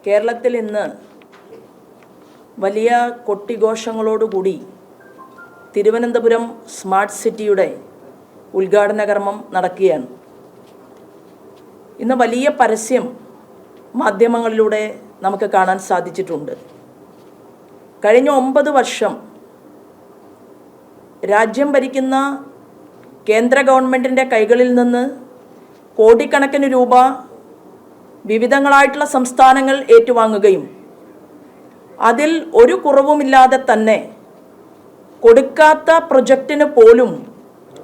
കേരളത്തിൽ ഇന്ന് വലിയ കൊട്ടിഘോഷങ്ങളോടുകൂടി തിരുവനന്തപുരം സ്മാർട്ട് സിറ്റിയുടെ ഉദ്ഘാടന കർമ്മം നടക്കുകയാണ്. ഇന്ന് വലിയ പരസ്യം മാധ്യമങ്ങളിലൂടെ നമുക്ക് കാണാൻ സാധിച്ചിട്ടുണ്ട്. കഴിഞ്ഞ 9 വർഷം രാജ്യം ഭരിക്കുന്ന കേന്ദ്ര ഗവൺമെൻറ്റിൻ്റെ കൈകളിൽ നിന്ന് കോടിക്കണക്കിന് രൂപ വിവിധങ്ങളായിട്ടുള്ള സംസ്ഥാനങ്ങൾ ഏറ്റുവാങ്ങുകയും അതിൽ ഒരു കുറവുമില്ലാതെ തന്നെ കൊടുക്കാത്ത പ്രൊജക്റ്റിന് പോലും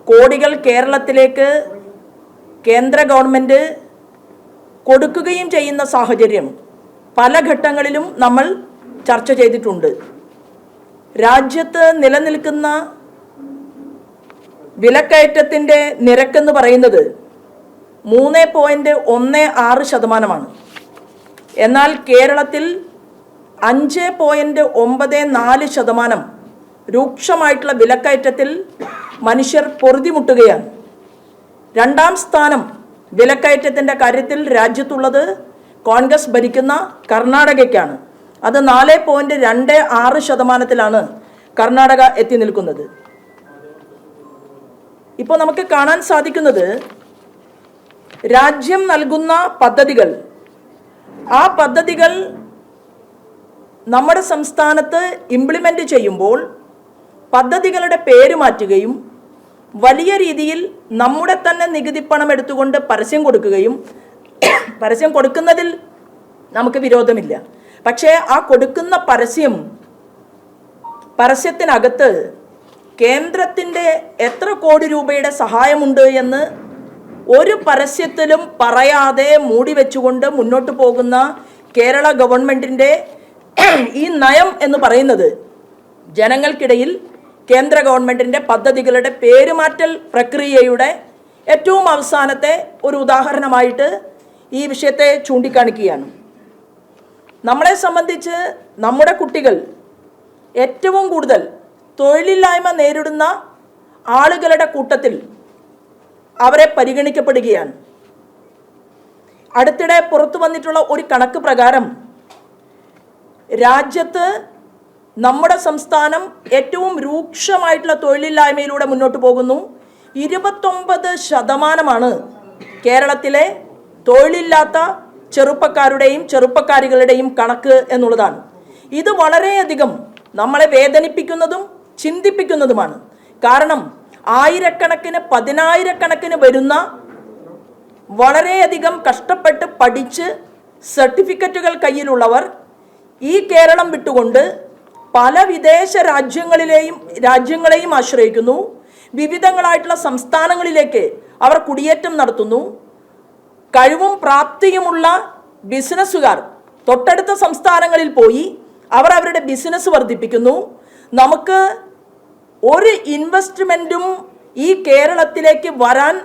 കോടികൾ കേരളത്തിലേക്ക് കേന്ദ്ര ഗവൺമെൻറ് കൊടുക്കുകയും ചെയ്യുന്ന സാഹചര്യം പല ഘട്ടങ്ങളിലും നമ്മൾ ചർച്ച ചെയ്തിട്ടുണ്ട്. രാജ്യത്ത് നിലനിൽക്കുന്ന വിലക്കയറ്റത്തിൻ്റെ നിരക്കെന്ന് പറയുന്നത് 3.16%. എന്നാൽ കേരളത്തിൽ 5.94% രൂക്ഷമായിട്ടുള്ള വിലക്കയറ്റത്തിൽ മനുഷ്യർ പൊറുതിമുട്ടുകയാണ്. 2ാം സ്ഥാനം വിലക്കയറ്റത്തിൻ്റെ കാര്യത്തിൽ രാജ്യത്തുള്ളത് കോൺഗ്രസ് ഭരിക്കുന്ന കർണാടകയ്ക്കാണ്. അത് 4.26%ത്തിലാണ് കർണാടക എത്തി നിൽക്കുന്നത്. ഇപ്പോൾ നമുക്ക് കാണാൻ സാധിക്കുന്നത് രാജ്യം നൽകുന്ന പദ്ധതികൾ, ആ പദ്ധതികൾ നമ്മുടെ സംസ്ഥാനത്ത് ഇംപ്ലിമെൻ്റ് ചെയ്യുമ്പോൾ പദ്ധതികളുടെ പേര് മാറ്റുകയും വലിയ രീതിയിൽ നമ്മുടെ തന്നെ നികുതിപ്പണം എടുത്തുകൊണ്ട് പരസ്യം കൊടുക്കുകയും, പരസ്യം കൊടുക്കുന്നതിൽ നമുക്ക് വിരോധമില്ല. പക്ഷേ ആ കൊടുക്കുന്ന പരസ്യത്തിനകത്ത് കേന്ദ്രത്തിൻ്റെ എത്ര കോടി രൂപയുടെ സഹായമുണ്ട് എന്ന് ഒരു പരസ്യത്തിലും പറയാതെ മൂടി വെച്ചുകൊണ്ട് മുന്നോട്ട് പോകുന്ന കേരള ഗവൺമെൻറ്റിൻ്റെ ഈ നയം എന്ന് പറയുന്നത് ജനങ്ങൾക്കിടയിൽ കേന്ദ്ര ഗവൺമെൻറ്റിൻ്റെ പദ്ധതികളുടെ പേരുമാറ്റൽ പ്രക്രിയയുടെ ഏറ്റവും അവസാനത്തെ ഒരു ഉദാഹരണമായിട്ട് ഈ വിഷയത്തെ ചൂണ്ടിക്കാണിക്കുകയാണ്. നമ്മളെ സംബന്ധിച്ച് നമ്മുടെ കുട്ടികൾ ഏറ്റവും കൂടുതൽ തൊഴിലില്ലായ്മ നേരിടുന്ന ആളുകളുടെ കൂട്ടത്തിൽ അവരെ പരിഗണിക്കപ്പെടുകയാണ്. അടുത്തിടെ പുറത്തു വന്നിട്ടുള്ള ഒരു കണക്ക് പ്രകാരം രാജ്യത്ത് നമ്മുടെ സംസ്ഥാനം ഏറ്റവും രൂക്ഷമായിട്ടുള്ള തൊഴിലില്ലായ്മയിലൂടെ മുന്നോട്ട് പോകുന്നു. 29% കേരളത്തിലെ തൊഴിലില്ലാത്ത ചെറുപ്പക്കാരുടെയും ചെറുപ്പക്കാരികളുടെയും കണക്ക് എന്നുള്ളതാണ്. ഇത് വളരെയധികം നമ്മളെ വേദനിപ്പിക്കുന്നതും ചിന്തിപ്പിക്കുന്നതുമാണ്. കാരണം ആയിരക്കണക്കിന് 10,000-കണക്കിന് വരുന്ന വളരെയധികം കഷ്ടപ്പെട്ട് പഠിച്ച് സർട്ടിഫിക്കറ്റുകൾ കയ്യിലുള്ളവർ ഈ കേരളം വിട്ടുകൊണ്ട് പല വിദേശ രാജ്യങ്ങളെയും ആശ്രയിക്കുന്നു. വിവിധങ്ങളായിട്ടുള്ള സംസ്ഥാനങ്ങളിലേക്ക് അവർ കുടിയേറ്റം നടത്തുന്നു. കഴിവും പ്രാപ്തിയുമുള്ള ബിസിനസ്സുകാർ തൊട്ടടുത്ത സംസ്ഥാനങ്ങളിൽ പോയി അവർ അവരുടെ ബിസിനസ് വർദ്ധിപ്പിക്കുന്നു. നമുക്ക് ഒരു ഇൻവെസ്റ്റ്മെൻറ്റും ഈ കേരളത്തിലേക്ക് വരാൻ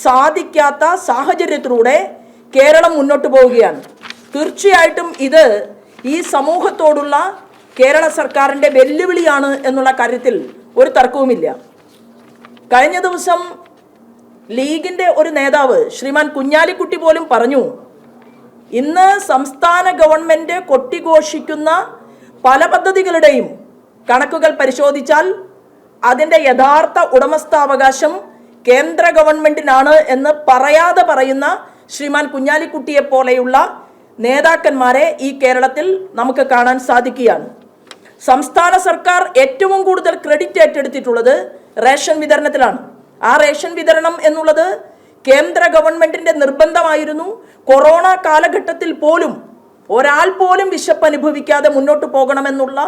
സാധിക്കാത്ത സാഹചര്യത്തിലൂടെ കേരളം മുന്നോട്ട് പോവുകയാണ്. തീർച്ചയായിട്ടും ഇത് ഈ സമൂഹത്തോടുള്ള കേരള സർക്കാരിൻ്റെ വെല്ലുവിളിയാണ് എന്നുള്ള കാര്യത്തിൽ ഒരു തർക്കവുമില്ല. കഴിഞ്ഞ ദിവസം ലീഗിൻ്റെ ഒരു നേതാവ് ശ്രീമാൻ കുഞ്ഞാലിക്കുട്ടി പോലും പറഞ്ഞു, ഇന്ന് സംസ്ഥാന ഗവൺമെൻറ് കൊട്ടിഘോഷിക്കുന്ന പല പദ്ധതികളുടെയും കണക്കുകൾ പരിശോധിച്ചാൽ അതിൻ്റെ യഥാർത്ഥ ഉടമസ്ഥാവകാശം കേന്ദ്ര ഗവൺമെൻറ്റിനാണ് എന്ന് പറയാതെ പറയുന്ന ശ്രീമാൻ കുഞ്ഞാലിക്കുട്ടിയെ പോലെയുള്ള നേതാക്കന്മാരെ ഈ കേരളത്തിൽ നമുക്ക് കാണാൻ സാധിക്കുകയാണ്. സംസ്ഥാന സർക്കാർ ഏറ്റവും കൂടുതൽ ക്രെഡിറ്റ് ഏറ്റെടുത്തിട്ടുള്ളത് റേഷൻ വിതരണത്തിലാണ്. ആ റേഷൻ വിതരണം എന്നുള്ളത് കേന്ദ്ര ഗവൺമെൻറ്റിൻ്റെ നിർബന്ധമായിരുന്നു. കൊറോണ കാലഘട്ടത്തിൽ പോലും ഒരാൾ പോലും വിശപ്പ് അനുഭവിക്കാതെ മുന്നോട്ട് പോകണമെന്നുള്ള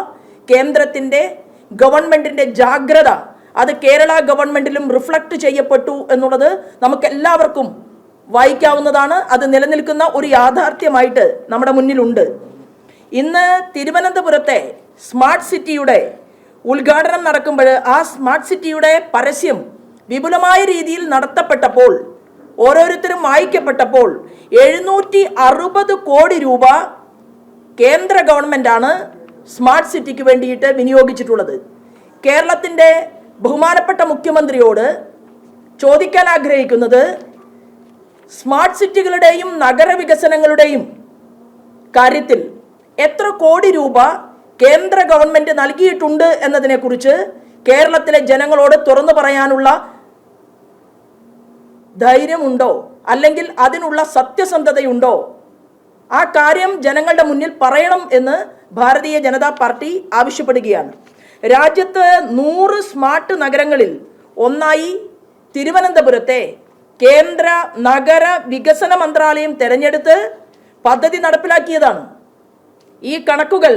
കേന്ദ്രത്തിൻ്റെ ഗവൺമെൻറ്റിൻ്റെ ജാഗ്രത അത് കേരള ഗവൺമെൻറ്റിലും റിഫ്ലക്റ്റ് ചെയ്യപ്പെട്ടു എന്നുള്ളത് നമുക്കെല്ലാവർക്കും വായിക്കാവുന്നതാണ്. അത് നിലനിൽക്കുന്ന ഒരു യാഥാർത്ഥ്യമായിട്ട് നമ്മുടെ മുന്നിലുണ്ട്. ഇന്ന് തിരുവനന്തപുരത്തെ സ്മാർട്ട് സിറ്റിയുടെ ഉദ്ഘാടനം നടക്കുമ്പോൾ ആ സ്മാർട്ട് സിറ്റിയുടെ പരസ്യം വിപുലമായ രീതിയിൽ നടത്തപ്പെട്ടപ്പോൾ, ഓരോരുത്തരും വായിക്കപ്പെട്ടപ്പോൾ 760 കോടി രൂപ കേന്ദ്ര ഗവൺമെൻറ്റാണ് സ്മാർട്ട് സിറ്റിക്ക് വേണ്ടിയിട്ട് വിനിയോഗിച്ചിട്ടുള്ളത്. കേരളത്തിൻ്റെ ബഹുമാനപ്പെട്ട മുഖ്യമന്ത്രിയോട് ചോദിക്കാൻ ആഗ്രഹിക്കുന്നത്, സ്മാർട്ട് സിറ്റികളുടെയും നഗരവികസനങ്ങളുടെയും കാര്യത്തിൽ എത്ര കോടി രൂപ കേന്ദ്ര ഗവൺമെന്റ് നൽകിയിട്ടുണ്ട് എന്നതിനെക്കുറിച്ച് കേരളത്തിലെ ജനങ്ങളോട് തുറന്നു പറയാനുള്ള ധൈര്യമുണ്ടോ, അല്ലെങ്കിൽ അതിനുള്ള സത്യസന്ധതയുണ്ടോ? ആ കാര്യം ജനങ്ങളുടെ മുന്നിൽ പറയണം എന്ന് ഭാരതീയ ജനതാ പാർട്ടി ആവശ്യപ്പെടുകയാണ്. രാജ്യത്ത് 100 സ്മാർട്ട് നഗരങ്ങളിൽ ഒന്നായി തിരുവനന്തപുരത്തെ കേന്ദ്ര നഗര വികസന മന്ത്രാലയം തെരഞ്ഞെടുത്ത് പദ്ധതി നടപ്പിലാക്കിയതാണ്. ഈ കണക്കുകൾ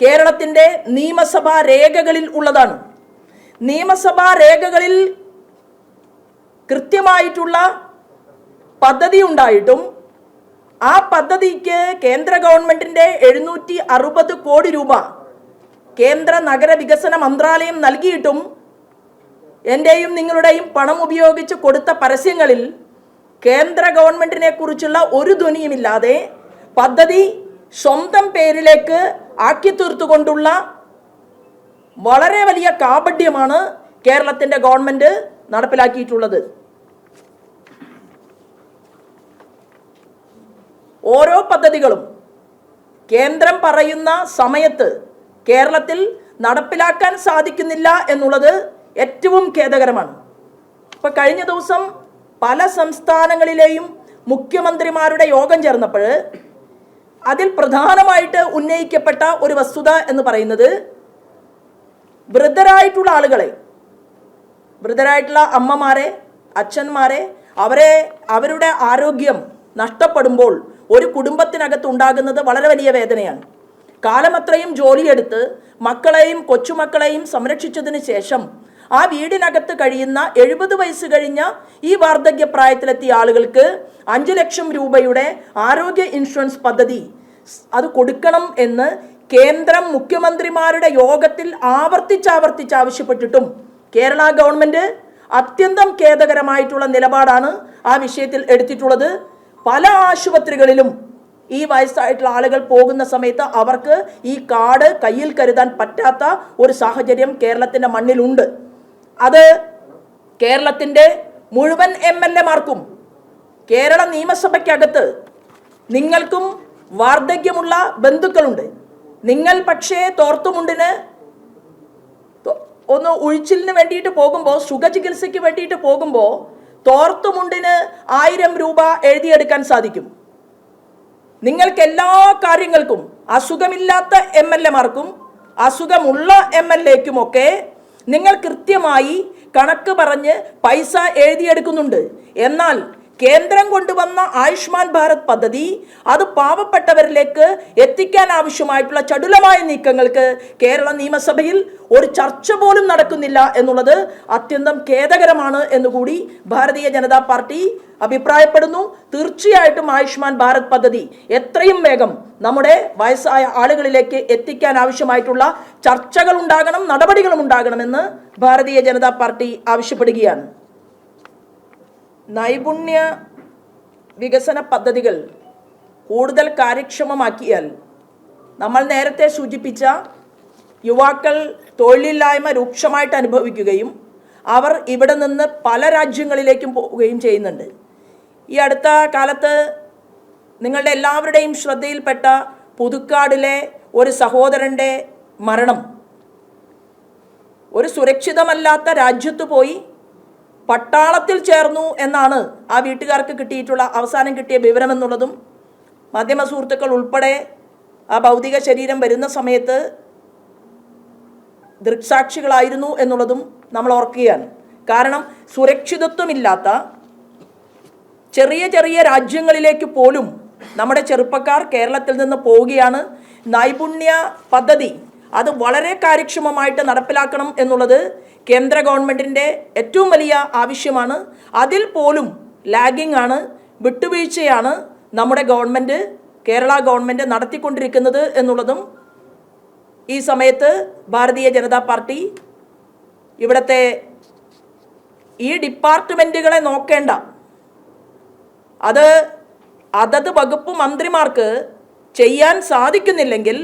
കേരളത്തിൻ്റെ നിയമസഭാ രേഖകളിൽ ഉള്ളതാണ്. നിയമസഭാ രേഖകളിൽ കൃത്യമായിട്ടുള്ള പദ്ധതി ഉണ്ടായിട്ടും ആ പദ്ധതിക്ക് കേന്ദ്ര ഗവൺമെന്റിന്റെ 760 കോടി രൂപ കേന്ദ്ര നഗര വികസന മന്ത്രാലയം നൽകിയിട്ടും എൻ്റെയും നിങ്ങളുടെയും പണം ഉപയോഗിച്ച് കൊടുത്ത പരസ്യങ്ങളിൽ കേന്ദ്ര ഗവൺമെന്റിനെ കുറിച്ചുള്ള ഒരു ധ്വനിയുമില്ലാതെ പദ്ധതി സ്വന്തം പേരിലേക്ക് ആക്കി തീർത്തുകൊണ്ടുള്ള വളരെ വലിയ കാപഢ്യമാണ് കേരളത്തിൻ്റെ ഗവൺമെന്റ് നടപ്പിലാക്കിയിട്ടുള്ളത്. ഓരോ പദ്ധതികളും കേന്ദ്രം പറയുന്ന സമയത്ത് കേരളത്തിൽ നടപ്പിലാക്കാൻ സാധിക്കുന്നില്ല എന്നുള്ളത് ഏറ്റവും ഖേദകരമാണ്. ഇപ്പം കഴിഞ്ഞ ദിവസം പല സംസ്ഥാനങ്ങളിലെയും മുഖ്യമന്ത്രിമാരുടെ യോഗം ചേർന്നപ്പോൾ അതിൽ പ്രധാനമായിട്ട് ഉന്നയിക്കപ്പെട്ട ഒരു വസ്തുത എന്ന് പറയുന്നത് വൃദ്ധരായിട്ടുള്ള ആളുകളെ, വൃദ്ധരായിട്ടുള്ള അമ്മമാരെ, അച്ഛന്മാരെ, അവരുടെ ആരോഗ്യം നഷ്ടപ്പെടുമ്പോൾ ഒരു കുടുംബത്തിനകത്ത് ഉണ്ടാകുന്നത് വളരെ വലിയ വേദനയാണ്. കാലമത്രയും ജോലിയെടുത്ത് മക്കളെയും കൊച്ചുമക്കളെയും സംരക്ഷിച്ചതിന് ശേഷം ആ വീടിനകത്ത് കഴിയുന്ന 70 വയസ്സ് കഴിഞ്ഞ ഈ വാർദ്ധക്യപ്രായത്തിലെത്തിയ ആളുകൾക്ക് 5 ലക്ഷം രൂപയുടെ ആരോഗ്യ ഇൻഷുറൻസ് പദ്ധതി അത് കൊടുക്കണം എന്ന് കേന്ദ്രം മുഖ്യമന്ത്രിമാരുടെ യോഗത്തിൽ ആവർത്തിച്ച് ആവശ്യപ്പെട്ടിട്ടും കേരള ഗവൺമെന്റ് അത്യന്തം ഖേദകരമായിട്ടുള്ള നിലപാടാണ് ആ വിഷയത്തിൽ എടുത്തിട്ടുള്ളത്. പല ആശുപത്രികളിലും ഈ വയസ്സായിട്ടുള്ള ആളുകൾ പോകുന്ന സമയത്ത് അവർക്ക് ഈ കാർഡ് കയ്യിൽ കരുതാൻ പറ്റാത്ത ഒരു സാഹചര്യം കേരളത്തിൻ്റെ മണ്ണിലുണ്ട്. അത് കേരളത്തിൻ്റെ മുഴുവൻ MLA-മാർക്കും കേരള നിയമസഭയ്ക്കകത്ത് നിങ്ങൾക്കും വാർദ്ധക്യമുള്ള ബന്ധുക്കളുണ്ട്. നിങ്ങൾ പക്ഷേ തോർത്തുമുണ്ടിന് ഒന്ന് ഉഴിച്ചിലിന് വേണ്ടിയിട്ട് പോകുമ്പോൾ, സുഖചികിത്സയ്ക്ക് വേണ്ടിയിട്ട് പോകുമ്പോൾ തോർത്തുമുണ്ടിന് 1000 രൂപ എഴുതിയെടുക്കാൻ സാധിക്കും. നിങ്ങൾക്ക് എല്ലാ കാര്യങ്ങൾക്കും അസുഖമില്ലാത്ത MLA-മാർക്കും അസുഖമുള്ള MLA-ക്കുമൊക്കെ നിങ്ങൾ കൃത്യമായി കണക്ക് പറഞ്ഞ് പൈസ എഴുതിയെടുക്കുന്നുണ്ട്. എന്നാൽ കേന്ദ്രം കൊണ്ടുവന്ന ആയുഷ്മാൻ ഭാരത് പദ്ധതി അത് പാവപ്പെട്ടവരിലേക്ക് എത്തിക്കാൻ ആവശ്യമായിട്ടുള്ള ചടുലമായ നീക്കങ്ങൾക്ക് കേരള നിയമസഭയിൽ ഒരു ചർച്ച പോലും നടക്കുന്നില്ല എന്നുള്ളത് അത്യന്തം ഖേദകരമാണ് എന്നുകൂടി ഭാരതീയ ജനതാ പാർട്ടി അഭിപ്രായപ്പെടുന്നു. തീർച്ചയായിട്ടും ആയുഷ്മാൻ ഭാരത് പദ്ധതി എത്രയും വേഗം നമ്മുടെ വയസ്സായ ആളുകളിലേക്ക് എത്തിക്കാൻ ആവശ്യമായിട്ടുള്ള ചർച്ചകൾ ഉണ്ടാകണം, നടപടികളും ഉണ്ടാകണമെന്ന് ഭാരതീയ ജനതാ പാർട്ടി ആവശ്യപ്പെടുകയാണ്. നൈപുണ്യ വികസന പദ്ധതികൾ കൂടുതൽ കാര്യക്ഷമമാക്കിയാൽ നമ്മൾ നേരത്തെ സൂചിപ്പിച്ച യുവാക്കൾ തൊഴിലില്ലായ്മ രൂക്ഷമായിട്ട് അനുഭവിക്കുകയും അവർ ഇവിടെ നിന്ന് പല രാജ്യങ്ങളിലേക്കും പോവുകയും ചെയ്യുന്നുണ്ട്. ഈ അടുത്ത കാലത്ത് നിങ്ങളുടെ എല്ലാവരുടെയും ശ്രദ്ധയിൽപ്പെട്ട പുതുക്കാടിലെ ഒരു സഹോദരൻ്റെ മരണം ഒരു സുരക്ഷിതമല്ലാത്ത രാജ്യത്ത് പോയി പട്ടാളത്തിൽ ചേർന്നു എന്നാണ് ആ വീട്ടുകാർക്ക് കിട്ടിയിട്ടുള്ള അവസാനം കിട്ടിയ വിവരമെന്നുള്ളതും മാധ്യമ സുഹൃത്തുക്കൾ ഉൾപ്പെടെ ആ ഭൗതിക ശരീരം വരുന്ന സമയത്ത് ദൃക്സാക്ഷികളായിരുന്നു എന്നുള്ളതും നമ്മൾ ഓർക്കുകയാണ്. കാരണം സുരക്ഷിതത്വമില്ലാത്ത ചെറിയ ചെറിയ രാജ്യങ്ങളിലേക്ക് പോലും നമ്മുടെ ചെറുപ്പക്കാർ കേരളത്തിൽ നിന്ന് പോവുകയാണ്. നൈപുണ്യ പദ്ധതി അത് വളരെ കാര്യക്ഷമമായിട്ട് നടപ്പിലാക്കണം എന്നുള്ളത് കേന്ദ്ര ഗവൺമെൻറ്റിൻ്റെ ഏറ്റവും വലിയ ആവശ്യമാണ്. അതിൽ പോലും ലാഗിംഗ് ആണ്, വിട്ടുവീഴ്ചയാണ് നമ്മുടെ ഗവൺമെൻറ്, കേരള ഗവൺമെൻറ് നടത്തിക്കൊണ്ടിരിക്കുന്നത് എന്നുള്ളതും ഈ സമയത്ത് ഭാരതീയ ജനതാ പാർട്ടി ഇവിടുത്തെ ഈ ഡിപ്പാർട്ട്മെൻറ്റുകളെ നോക്കേണ്ട, അത് അതത് വകുപ്പ് മന്ത്രിമാർക്ക് ചെയ്യാൻ സാധിക്കുന്നില്ലെങ്കിൽ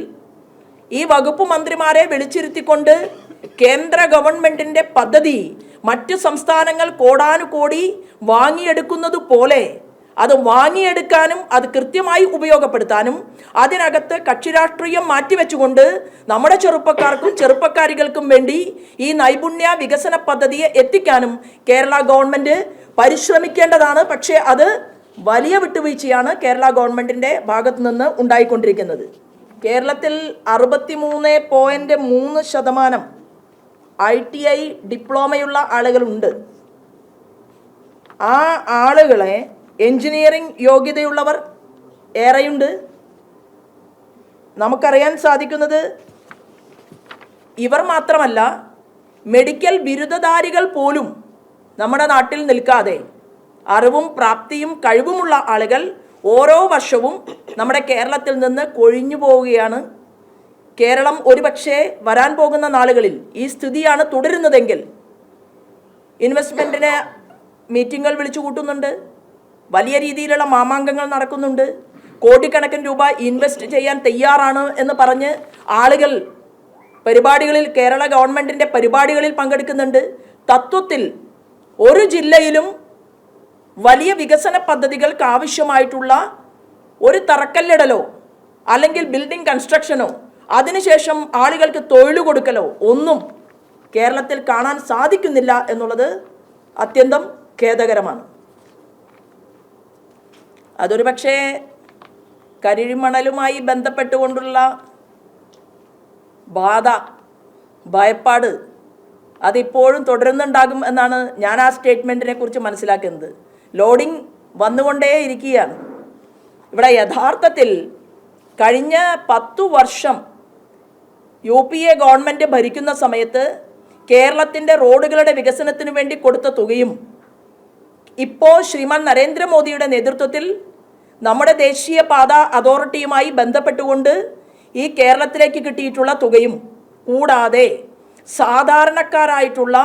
ഈ വകുപ്പ് മന്ത്രിമാരെ വിളിച്ചിരുത്തിക്കൊണ്ട് കേന്ദ്ര ഗവൺമെൻറ്റിൻ്റെ പദ്ധതി മറ്റ് സംസ്ഥാനങ്ങൾ കോടാനുകോടി വാങ്ങിയെടുക്കുന്നത് പോലെ അത് വാങ്ങിയെടുക്കാനും അത് കൃത്യമായി ഉപയോഗപ്പെടുത്താനും അതിനകത്ത് കക്ഷി രാഷ്ട്രീയം മാറ്റിവെച്ചുകൊണ്ട് നമ്മുടെ ചെറുപ്പക്കാർക്കും ചെറുപ്പക്കാരികൾക്കും വേണ്ടി ഈ നൈപുണ്യ വികസന പദ്ധതിയെ എത്തിക്കാനും കേരള ഗവൺമെൻറ് പരിശ്രമിക്കേണ്ടതാണ്. പക്ഷേ അത് വലിയ വിട്ടുവീഴ്ചയാണ് കേരള ഗവൺമെൻറ്റിൻ്റെ ഭാഗത്തു നിന്ന് ഉണ്ടായിക്കൊണ്ടിരിക്കുന്നത്. കേരളത്തിൽ 63.3% ITI ഡിപ്ലോമയുള്ള ആളുകളുണ്ട്. ആ ആളുകളെ എഞ്ചിനീയറിംഗ് യോഗ്യതയുള്ളവർ ഏറെയുണ്ട്. നമുക്കറിയാൻ സാധിക്കുന്നത് ഇവർ മാത്രമല്ല, മെഡിക്കൽ ബിരുദധാരികൾ പോലും നമ്മുടെ നാട്ടിൽ നിൽക്കാതെ അറിവും പ്രാപ്തിയും കഴിവുമുള്ള ആളുകൾ ഓരോ വർഷവും നമ്മുടെ കേരളത്തിൽ നിന്ന് കൊഴിഞ്ഞു പോവുകയാണ്. കേരളം ഒരുപക്ഷെ വരാൻ പോകുന്ന നാളുകളിൽ ഈ സ്ഥിതിയാണ് തുടരുന്നതെങ്കിൽ ഇൻവെസ്റ്റ്മെൻറ്റിന് മീറ്റിങ്ങുകൾ വിളിച്ചു കൂട്ടുന്നുണ്ട്, വലിയ രീതിയിലുള്ള മാമാങ്കങ്ങൾ നടക്കുന്നുണ്ട്, കോടിക്കണക്കിന് രൂപ ഇൻവെസ്റ്റ് ചെയ്യാൻ തയ്യാറാണ് എന്ന് പറഞ്ഞ് ആളുകൾ പരിപാടികളിൽ, കേരള ഗവൺമെൻറ്റിൻ്റെ പരിപാടികളിൽ പങ്കെടുക്കുന്നുണ്ട്. തത്വത്തിൽ ഒരു ജില്ലയിലും വലിയ വികസന പദ്ധതികൾക്ക് ആവശ്യമായിട്ടുള്ള ഒരു തറക്കല്ലിടലോ അല്ലെങ്കിൽ ബിൽഡിംഗ് കൺസ്ട്രക്ഷനോ അതിനുശേഷം ആളുകൾക്ക് തൊഴിൽ കൊടുക്കലോ ഒന്നും കേരളത്തിൽ കാണാൻ സാധിക്കുന്നില്ല എന്നുള്ളത് അത്യന്തം ഖേദകരമാണ്. അതൊരു പക്ഷേ കരിമണലുമായി ബന്ധപ്പെട്ടുകൊണ്ടുള്ള ബാധ, ഭയപ്പാട് അതിപ്പോഴും തുടരുന്നുണ്ടാകും എന്നാണ് ഞാൻ ആ സ്റ്റേറ്റ്മെൻറ്റിനെ കുറിച്ച് മനസ്സിലാക്കുന്നത്. ലോഡിംഗ് വന്നുകൊണ്ടേ ഇരിക്കുകയാണ്. ഇവിടെ യഥാർത്ഥത്തിൽ കഴിഞ്ഞ 10 വർഷം UPA ഗവൺമെൻറ് ഭരിക്കുന്ന സമയത്ത് കേരളത്തിൻ്റെ റോഡുകളുടെ വികസനത്തിന് വേണ്ടി കൊടുത്ത തുകയും ഇപ്പോൾ ശ്രീമാൻ നരേന്ദ്രമോദിയുടെ നേതൃത്വത്തിൽ നമ്മുടെ ദേശീയപാത അതോറിറ്റിയുമായി ബന്ധപ്പെട്ടുകൊണ്ട് ഈ കേരളത്തിലേക്ക് കിട്ടിയിട്ടുള്ള തുകയും കൂടാതെ സാധാരണക്കാരായിട്ടുള്ള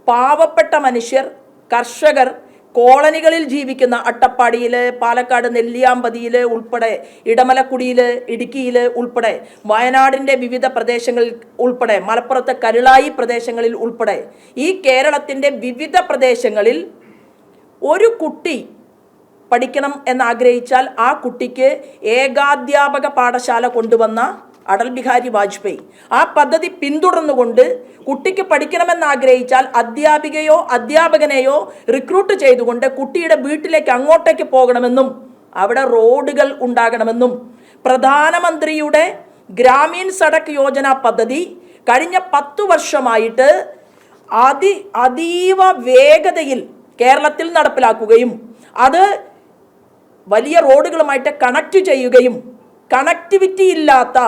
പാവപ്പെട്ട മനുഷ്യർ, കർഷകർ, കോളനികളിൽ ജീവിക്കുന്ന അട്ടപ്പാടിയിൽ, പാലക്കാട് നെല്ലിയാമ്പതിയിൽ ഉൾപ്പെടെ, ഇടമലക്കുടിയിൽ, ഇടുക്കിയിൽ ഉൾപ്പെടെ, വയനാടിൻ്റെ വിവിധ പ്രദേശങ്ങളിൽ ഉൾപ്പെടെ, മലപ്പുറത്തെ കരുളായി പ്രദേശങ്ങളിൽ ഉൾപ്പെടെ ഈ കേരളത്തിൻ്റെ വിവിധ പ്രദേശങ്ങളിൽ ഒരു കുട്ടി പഠിക്കണം എന്നാഗ്രഹിച്ചാൽ ആ കുട്ടിക്ക് ഏകാധ്യാപക പാഠശാല കൊണ്ടുവന്ന അടൽ ബിഹാരി വാജ്പേയി ആ പദ്ധതി പിന്തുടർന്നുകൊണ്ട് കുട്ടിക്ക് പഠിക്കണമെന്നാഗ്രഹിച്ചാൽ അധ്യാപികയോ അധ്യാപകനെയോ റിക്രൂട്ട് ചെയ്തുകൊണ്ട് കുട്ടിയുടെ വീട്ടിലേക്ക് അങ്ങോട്ടേക്ക് പോകണമെന്നും അവിടെ റോഡുകൾ ഉണ്ടാകണമെന്നും പ്രധാനമന്ത്രിയുടെ ഗ്രാമീൺ സഡക് യോജന പദ്ധതി കഴിഞ്ഞ 10 വർഷമായിട്ട് അതീവ വേഗതയിൽ കേരളത്തിൽ നടപ്പിലാക്കുകയും അത് വലിയ റോഡുകളുമായിട്ട് കണക്ട് ചെയ്യുകയും കണക്ടിവിറ്റി ഇല്ലാത്ത,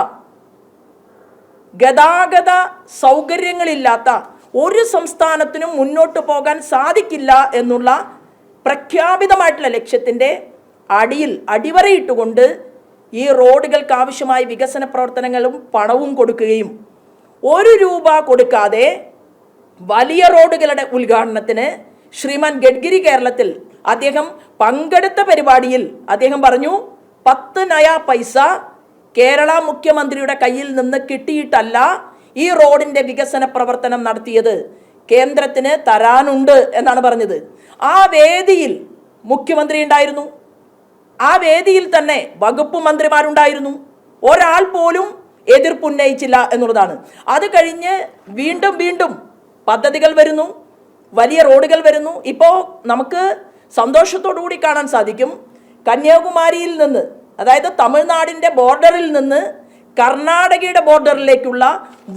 ഗതാഗത സൗകര്യങ്ങളില്ലാത്ത ഒരു സംസ്ഥാനത്തിനും മുന്നോട്ട് പോകാൻ സാധിക്കില്ല എന്നുള്ള പ്രഖ്യാപിതമായിട്ടുള്ള ലക്ഷ്യത്തിൻ്റെ അടിവരയിട്ടുകൊണ്ട് ഈ റോഡുകൾക്ക് ആവശ്യമായ വികസന പ്രവർത്തനങ്ങളും പണവും കൊടുക്കുകയും 1 രൂപ കൊടുക്കാതെ വലിയ റോഡുകളുടെ ഉദ്ഘാടനത്തിന് ശ്രീമാൻ ഗഡ്കരി കേരളത്തിൽ അദ്ദേഹം പങ്കെടുത്ത പരിപാടിയിൽ അദ്ദേഹം പറഞ്ഞു, 10 നയാ പൈസ കേരള മുഖ്യമന്ത്രിയുടെ കയ്യിൽ നിന്ന് കിട്ടിയിട്ടല്ല ഈ റോഡിൻ്റെ വികസന പ്രവർത്തനം നടത്തിയത്, കേന്ദ്രത്തിന് തരാനുണ്ട് എന്നാണ് പറഞ്ഞത്. ആ വേദിയിൽ മുഖ്യമന്ത്രി ഉണ്ടായിരുന്നു, ആ വേദിയിൽ തന്നെ വകുപ്പ് മന്ത്രിമാരുണ്ടായിരുന്നു, ഒരാൾ പോലും എതിർപ്പുന്നയിച്ചില്ല എന്നുള്ളതാണ്. അത് കഴിഞ്ഞ് വീണ്ടും പദ്ധതികൾ വരുന്നു, വലിയ റോഡുകൾ വരുന്നു. ഇപ്പോൾ നമുക്ക് സന്തോഷത്തോടു കൂടി കാണാൻ സാധിക്കും, കന്യാകുമാരിയിൽ നിന്ന്, അതായത് തമിഴ്നാടിൻ്റെ ബോർഡറിൽ നിന്ന് കർണാടകയുടെ ബോർഡറിലേക്കുള്ള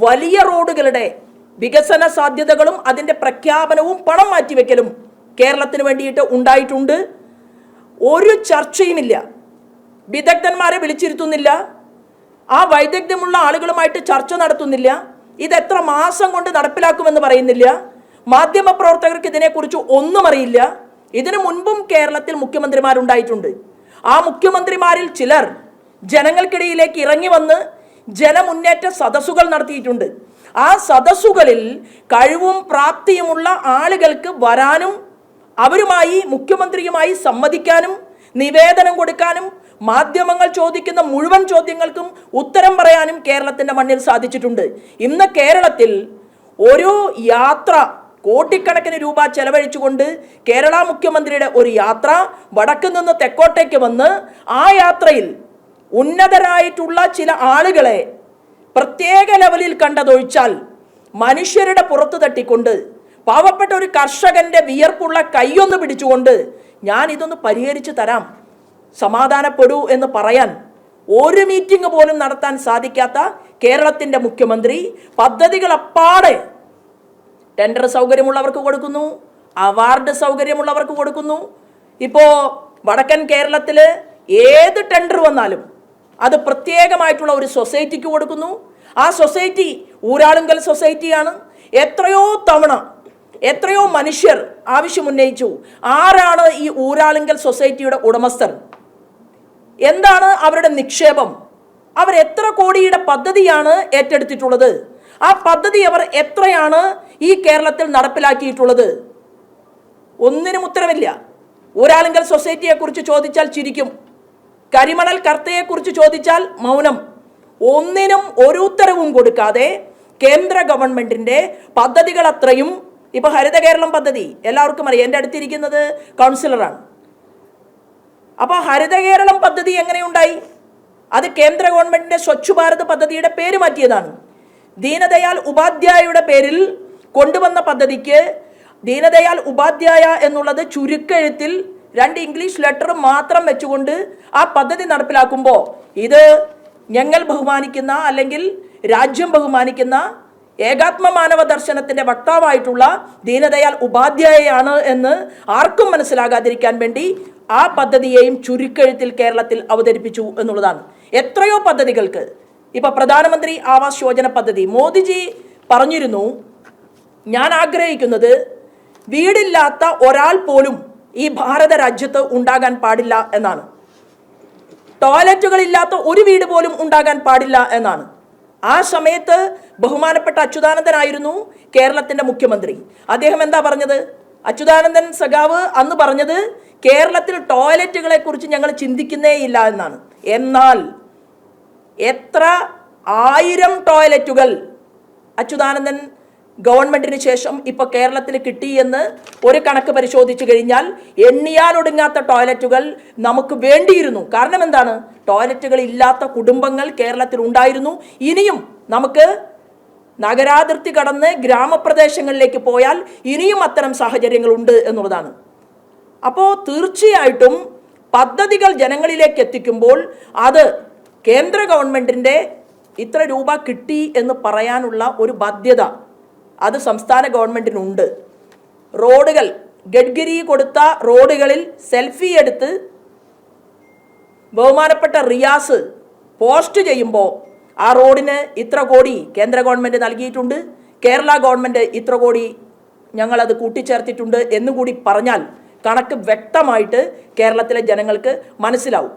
വലിയ റോഡുകളുടെ വികസന സാധ്യതകളും അതിൻ്റെ പ്രഖ്യാപനവും പണം മാറ്റിവെക്കലും കേരളത്തിന് വേണ്ടിയിട്ട് ഉണ്ടായിട്ടുണ്ട്. ഒരു ചർച്ചയുമില്ല, വിദഗ്ധന്മാരെ വിളിച്ചിരുത്തുന്നില്ല, ആ വൈദഗ്ധ്യമുള്ള ആളുകളുമായിട്ട് ചർച്ച നടത്തുന്നില്ല, ഇതെത്ര മാസം കൊണ്ട് നടപ്പിലാക്കുമെന്ന് പറയുന്നില്ല, മാധ്യമപ്രവർത്തകർക്ക് ഇതിനെക്കുറിച്ച് ഒന്നും അറിയില്ല. ഇതിനു മുൻപും കേരളത്തിൽ മുഖ്യമന്ത്രിമാരുണ്ടായിട്ടുണ്ട്. ആ മുഖ്യമന്ത്രിമാരിൽ ചിലർ ജനങ്ങൾക്കിടയിലേക്ക് ഇറങ്ങി വന്ന് ജനമുന്നേറ്റ സദസ്സുകൾ നടത്തിയിട്ടുണ്ട്. ആ സദസ്സുകളിൽ കഴിവും പ്രാപ്തിയുമുള്ള ആളുകൾക്ക് വരാനും അവരുമായി മുഖ്യമന്ത്രിയുമായി സംവദിക്കാനും നിവേദനം കൊടുക്കാനും മാധ്യമങ്ങൾ ചോദിക്കുന്ന മുഴുവൻ ചോദ്യങ്ങൾക്കും ഉത്തരം പറയാനും കേരളത്തിൻ്റെ മണ്ണിൽ സാധിച്ചിട്ടുണ്ട്. ഇന്ന് കേരളത്തിൽ ഒരു യാത്ര കോടിക്കണക്കിന് രൂപ ചെലവഴിച്ചുകൊണ്ട് കേരള മുഖ്യമന്ത്രിയുടെ ഒരു യാത്ര വടക്ക് നിന്ന് തെക്കോട്ടേക്ക് വന്ന് ആ യാത്രയിൽ ഉന്നതരായിട്ടുള്ള ചില ആളുകളെ പ്രത്യേക ലെവലിൽ കണ്ടതൊഴിച്ചാൽ മനുഷ്യരുടെ പുറത്ത് തട്ടിക്കൊണ്ട് പാവപ്പെട്ട ഒരു കർഷകന്റെ വിയർപ്പുള്ള കൈയൊന്ന് പിടിച്ചുകൊണ്ട് ഞാൻ ഇതൊന്ന് പരിഹരിച്ചു തരാം, സമാധാനപ്പെടൂ എന്ന് പറയാൻ ഒരു മീറ്റിംഗ് പോലും നടത്താൻ സാധിക്കാത്ത കേരളത്തിൻ്റെ മുഖ്യമന്ത്രി പദ്ധതികൾ അപ്പാടെ ടെൻഡർ സൗകര്യമുള്ളവർക്ക് കൊടുക്കുന്നു, അവാർഡ് സൗകര്യമുള്ളവർക്ക് കൊടുക്കുന്നു. ഇപ്പോൾ വടക്കൻ കേരളത്തിൽ ഏത് ടെൻഡർ വന്നാലും അത് പ്രത്യേകമായിട്ടുള്ള ഒരു സൊസൈറ്റിക്ക് കൊടുക്കുന്നു. ആ സൊസൈറ്റി ഊരാളുങ്കൽ സൊസൈറ്റിയാണ്. എത്രയോ മനുഷ്യർ ആവശ്യമുന്നയിച്ചു, ആരാണ് ഈ ഊരാളുങ്കൽ സൊസൈറ്റിയുടെ ഉടമസ്ഥർ, എന്താണ് അവരുടെ നിക്ഷേപം, അവർ എത്ര കോടിയുടെ പദ്ധതിയാണ് ഏറ്റെടുത്തിട്ടുള്ളത്, ആ പദ്ധതി അവർ എത്രയാണ് ഈ കേരളത്തിൽ നടപ്പിലാക്കിയിട്ടുള്ളത്, ഒന്നിനും ഉത്തരവില്ല. ഊരാളുങ്കൽ സൊസൈറ്റിയെക്കുറിച്ച് ചോദിച്ചാൽ ചിരിക്കും, കരിമണൽ കർത്തയെക്കുറിച്ച് ചോദിച്ചാൽ മൗനം. ഒന്നിനും ഒരു ഉത്തരവും കൊടുക്കാതെ കേന്ദ്ര ഗവൺമെന്റിന്റെ പദ്ധതികൾ അത്രയും, ഇപ്പൊ ഹരിത കേരളം പദ്ധതി എല്ലാവർക്കും അറിയാം, എൻ്റെ അടുത്തിരിക്കുന്നത് കൗൺസിലറാണ്. അപ്പോൾ ഹരിത കേരളം പദ്ധതി എങ്ങനെയുണ്ടായി? അത് കേന്ദ്ര ഗവൺമെന്റിന്റെ സ്വച്ഛ് ഭാരത് പദ്ധതിയുടെ പേര് മാറ്റിയതാണ്. ദീനദയാൽ ഉപാധ്യായയുടെ പേരിൽ കൊണ്ടുവന്ന പദ്ധതിക്ക് ദീനദയാൽ ഉപാധ്യായ എന്നുള്ളത് ചുരുക്കെഴുത്തിൽ 2 ഇംഗ്ലീഷ് ലെറ്റർ മാത്രം വെച്ചുകൊണ്ട് ആ പദ്ധതി നടപ്പിലാക്കുമ്പോൾ ഇത് ഞങ്ങൾ ബഹുമാനിക്കുന്ന അല്ലെങ്കിൽ രാജ്യം ബഹുമാനിക്കുന്ന ഏകാത്മ മാനവ ദർശനത്തിന്റെ വക്താവായിട്ടുള്ള ദീനദയാൽ ഉപാധ്യായയാണ് എന്ന് ആർക്കും മനസ്സിലാകാതിരിക്കാൻ വേണ്ടി ആ പദ്ധതിയെയും ചുരുക്കെഴുത്തിൽ കേരളത്തിൽ അവതരിപ്പിച്ചു എന്നുള്ളതാണ്. എത്രയോ പദ്ധതികൾക്ക്, ഇപ്പൊ പ്രധാനമന്ത്രി ആവാസ് യോജന പദ്ധതി മോദിജി പറഞ്ഞിരുന്നു, ഞാൻ ആഗ്രഹിക്കുന്നത് വീടില്ലാത്ത ഒരാൾ പോലും ഈ ഭാരത രാജ്യത്ത് ഉണ്ടാകാൻ പാടില്ല എന്നാണ്. ടോയ്ലറ്റുകളില്ലാത്ത ഒരു വീട് പോലും ഉണ്ടാകാൻ പാടില്ല എന്നാണ്. ആ സമയത്ത് ബഹുമാനപ്പെട്ട അച്യുതാനന്ദനായിരുന്നു കേരളത്തിന്റെ മുഖ്യമന്ത്രി. അദ്ദേഹം എന്താ പറഞ്ഞത്? അച്യുതാനന്ദൻ സഖാവ് അന്ന് പറഞ്ഞത് കേരളത്തിൽ ടോയ്ലറ്റുകളെ കുറിച്ച് ഞങ്ങൾ ചിന്തിക്കുന്നേയില്ല എന്നാണ്. എന്നാൽ എത്ര 1000 ടോയ്ലറ്റുകൾ അച്യുതാനന്ദൻ ഗവൺമെന്റിന് ശേഷം ഇപ്പൊ കേരളത്തിൽ കിട്ടി എന്ന് ഒരു കണക്ക് പരിശോധിച്ചു കഴിഞ്ഞാൽ എണ്ണിയാലൊടുങ്ങാത്ത ടോയ്ലറ്റുകൾ നമുക്ക് വേണ്ടിയിരുന്നു. കാരണം എന്താണ്? ടോയ്ലറ്റുകൾ ഇല്ലാത്ത കുടുംബങ്ങൾ കേരളത്തിൽ ഉണ്ടായിരുന്നു. ഇനിയും നമുക്ക് നഗരാതിർത്തി കടന്ന് ഗ്രാമപ്രദേശങ്ങളിലേക്ക് പോയാൽ ഇനിയും അത്തരം സാഹചര്യങ്ങളുണ്ട് എന്നുള്ളതാണ്. അപ്പോൾ തീർച്ചയായിട്ടും പദ്ധതികൾ ജനങ്ങളിലേക്ക് എത്തിക്കുമ്പോൾ അത് കേന്ദ്ര ഗവൺമെന്റിന്റെ ഇത്ര രൂപ കിട്ടി എന്ന് പറയാനുള്ള ഒരു ബാധ്യത അത് സംസ്ഥാന ഗവൺമെന്റിനുണ്ട്. റോഡുകൾ, ഗഡ്കരി കൊടുത്ത റോഡുകളിൽ സെൽഫി എടുത്ത് ബഹുമാനപ്പെട്ട റിയാസ് പോസ്റ്റ് ചെയ്യുമ്പോൾ ആ റോഡിന് ഇത്ര കോടി കേന്ദ്ര ഗവൺമെന്റ് നൽകിയിട്ടുണ്ട്, കേരള ഗവൺമെന്റ് ഇത്ര കോടി ഞങ്ങളത് കൂട്ടിച്ചേർത്തിട്ടുണ്ട് എന്നുകൂടി പറഞ്ഞാൽ കണക്ക് വ്യക്തമായിട്ട് കേരളത്തിലെ ജനങ്ങൾക്ക് മനസ്സിലാവും.